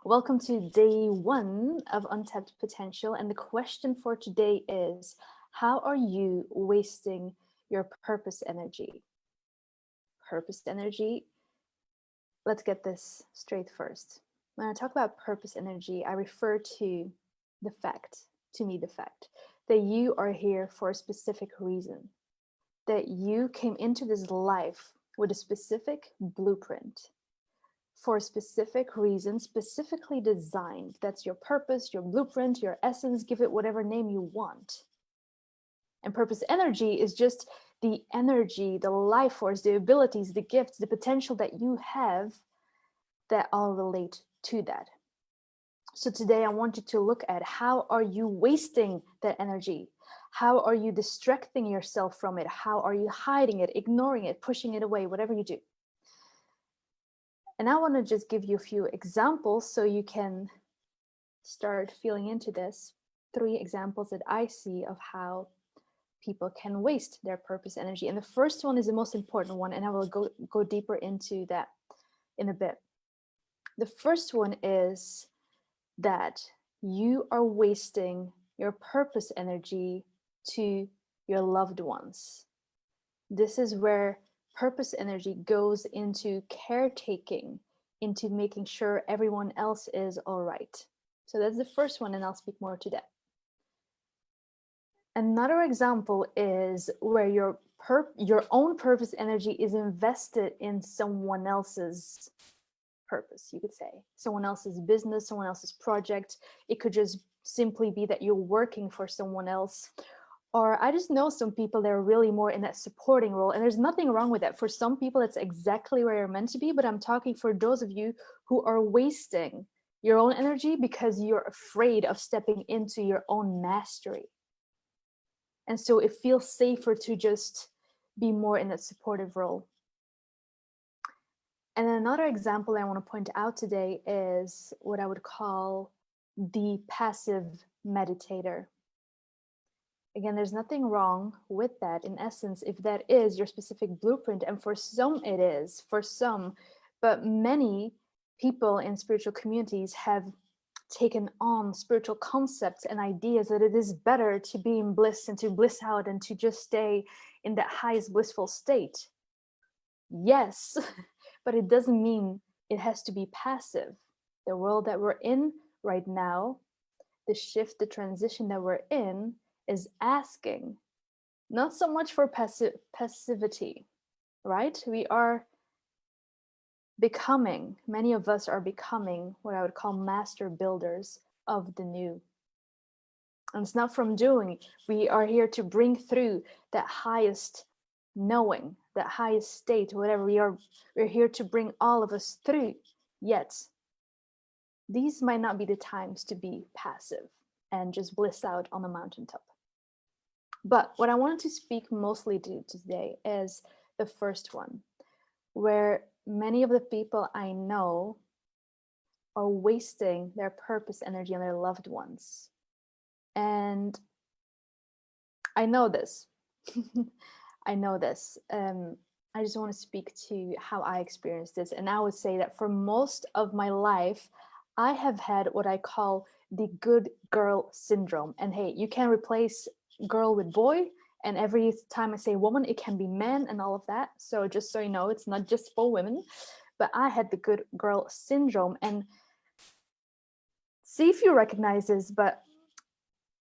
Welcome to day one of Untapped Potential. And the question for today is, how are you wasting your purpose energy? Purpose energy. Let's get this straight first. When I talk about purpose energy, I refer to the fact, the fact that you are here for a specific reason, that you came into this life with a specific blueprint for a specific reason, specifically designed. That's your purpose, your blueprint, your essence, give it whatever name you want. And purpose energy is just the energy, the life force, the abilities, the gifts, the potential that you have that all relate to that. So today I want you to look at how are you wasting that energy? How are you distracting yourself from it? How are you hiding it, ignoring it, pushing it away, whatever you do? And I want to just give you a few examples so you can start feeling into this. 3 examples that I see of how people can waste their purpose energy. And the first one is the most important one, and I will go deeper into that in a bit. The first one is that you are wasting your purpose energy to your loved ones. This is where purpose energy goes into caretaking, into making sure everyone else is all right. So that's the first one, and I'll speak more to that. Another example is where your own purpose energy is invested in someone else's purpose, you could say. Someone else's business, someone else's project. It could just simply be that you're working for someone else. Or I just know some people that are really more in that supporting role, and there's nothing wrong with that. For some people, it's exactly where you're meant to be, but I'm talking for those of you who are wasting your own energy because you're afraid of stepping into your own mastery. And so it feels safer to just be more in that supportive role. And another example I want to point out today is what I would call the passive meditator. Again, there's nothing wrong with that in essence, if that is your specific blueprint. And for some, it is, for some. But many people in spiritual communities have taken on spiritual concepts and ideas that it is better to be in bliss and to bliss out and to just stay in that highest blissful state. Yes, but it doesn't mean it has to be passive. The world that we're in right now, the shift, the transition that we're in, is asking not so much for passivity, right? We are becoming, many of us are becoming what I would call master builders of the new. And it's not from doing. We are here to bring through that highest knowing, that highest state, whatever we are. We're here to bring all of us through. Yet, these might not be the times to be passive and just bliss out on the mountaintop. But what I wanted to speak mostly to today is the first one, where many of the people I know are wasting their purpose energy on their loved ones. And I know this. I know this. I just want to speak to how I experienced this. And I would say that for most of my life, I have had what I call the good girl syndrome. And hey, you can replace girl with boy, and every time I say woman, it can be man and all of that. So just so you know, it's not just for women. But I had the good girl syndrome. And see if you recognize this, but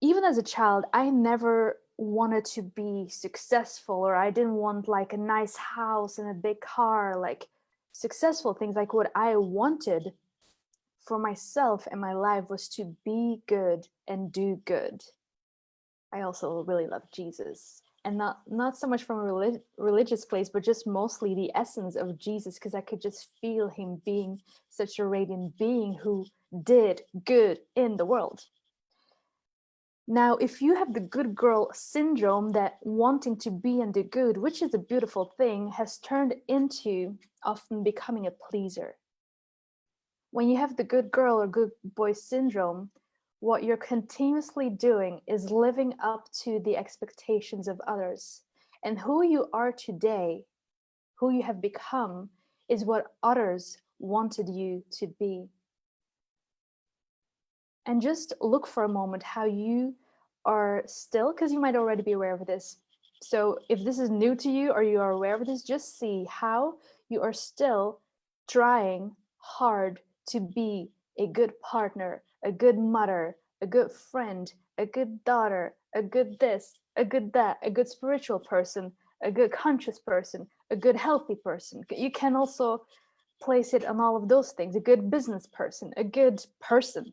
even as a child, I never wanted to be successful, or I didn't want like a nice house and a big car, like successful things. Like what I wanted for myself and my life was to be good and do good. I also really love Jesus, and not so much from a religious place, but just mostly the essence of Jesus, because I could just feel him being such a radiant being who did good in the world. Now, if you have the good girl syndrome, that wanting to be and do good, which is a beautiful thing, has turned into often becoming a pleaser. When you have the good girl or good boy syndrome, what you're continuously doing is living up to the expectations of others. And who you are today, who you have become, is what others wanted you to be. And just look for a moment how you are still, because you might already be aware of this. So if this is new to you or you are aware of this, just see how you are still trying hard to be a good partner, a good mother, a good friend, a good daughter, a good this, a good that, a good spiritual person, a good conscious person, a good healthy person. You can also place it on all of those things. A good business person, a good person.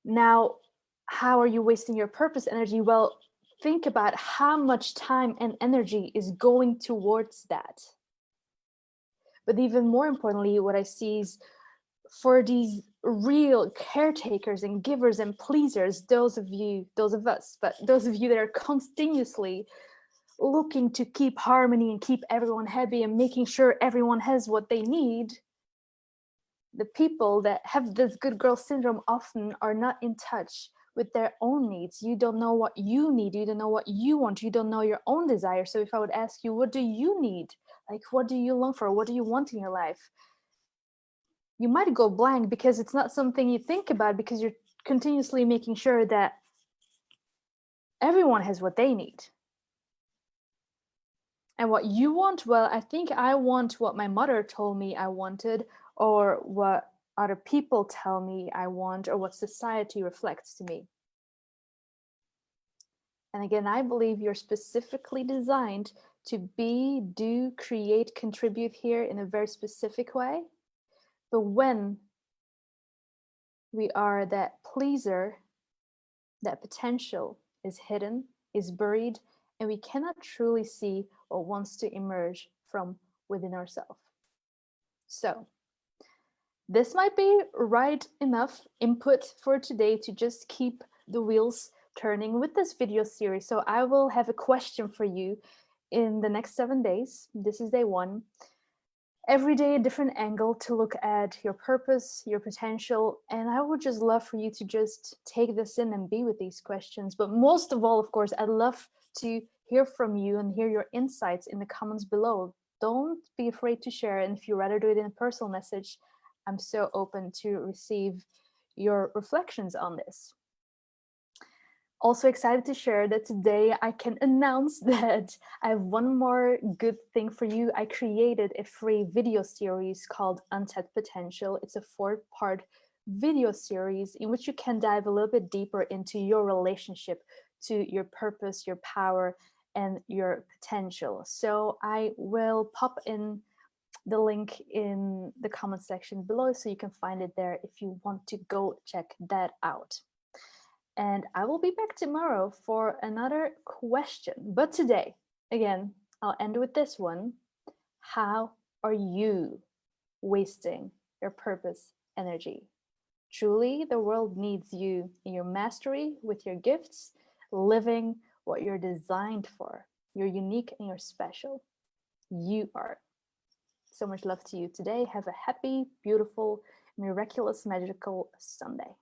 Now, how are you wasting your purpose energy? Well, think about how much time and energy is going towards that. But even more importantly, what I see is for these real caretakers and givers and pleasers, those of us, but those of you that are continuously looking to keep harmony and keep everyone happy and making sure everyone has what they need, the people that have this good girl syndrome often are not in touch with their own needs. You don't know what you need. You don't know what you want. You don't know your own desire. So if I would ask you, what do you need? Like, what do you long for? What do you want in your life? You might go blank because it's not something you think about, because you're continuously making sure that everyone has what they need. And what you want, well, I think I want what my mother told me I wanted, or what other people tell me I want, or what society reflects to me. And again, I believe you're specifically designed to be, do, create, contribute here in a very specific way. But when we are that pleaser, that potential is hidden, is buried, and we cannot truly see what wants to emerge from within ourselves. So this might be right enough input for today to just keep the wheels turning with this video series. So I will have a question for you in the next 7 days. This is day 1. Every day a different angle to look at your purpose, your potential, and I would just love for you to just take this in and be with these questions. But most of all, of course, I'd love to hear from you and hear your insights in the comments below. Don't be afraid to share, and if you'd rather do it in a personal message, I'm so open to receive your reflections on this. Also excited to share that today I can announce that I have one more good thing for you. I created a free video series called Untapped Potential. It's a 4-part video series in which you can dive a little bit deeper into your relationship to your purpose, your power, and your potential. So I will pop in the link in the comment section below so you can find it there if you want to go check that out. And I will be back tomorrow for another question. But today, again, I'll end with this one. How are you wasting your purpose energy? Truly, the world needs you in your mastery with your gifts, living what you're designed for. You're unique and you're special. You are. So much love to you today. Have a happy, beautiful, miraculous, magical Sunday.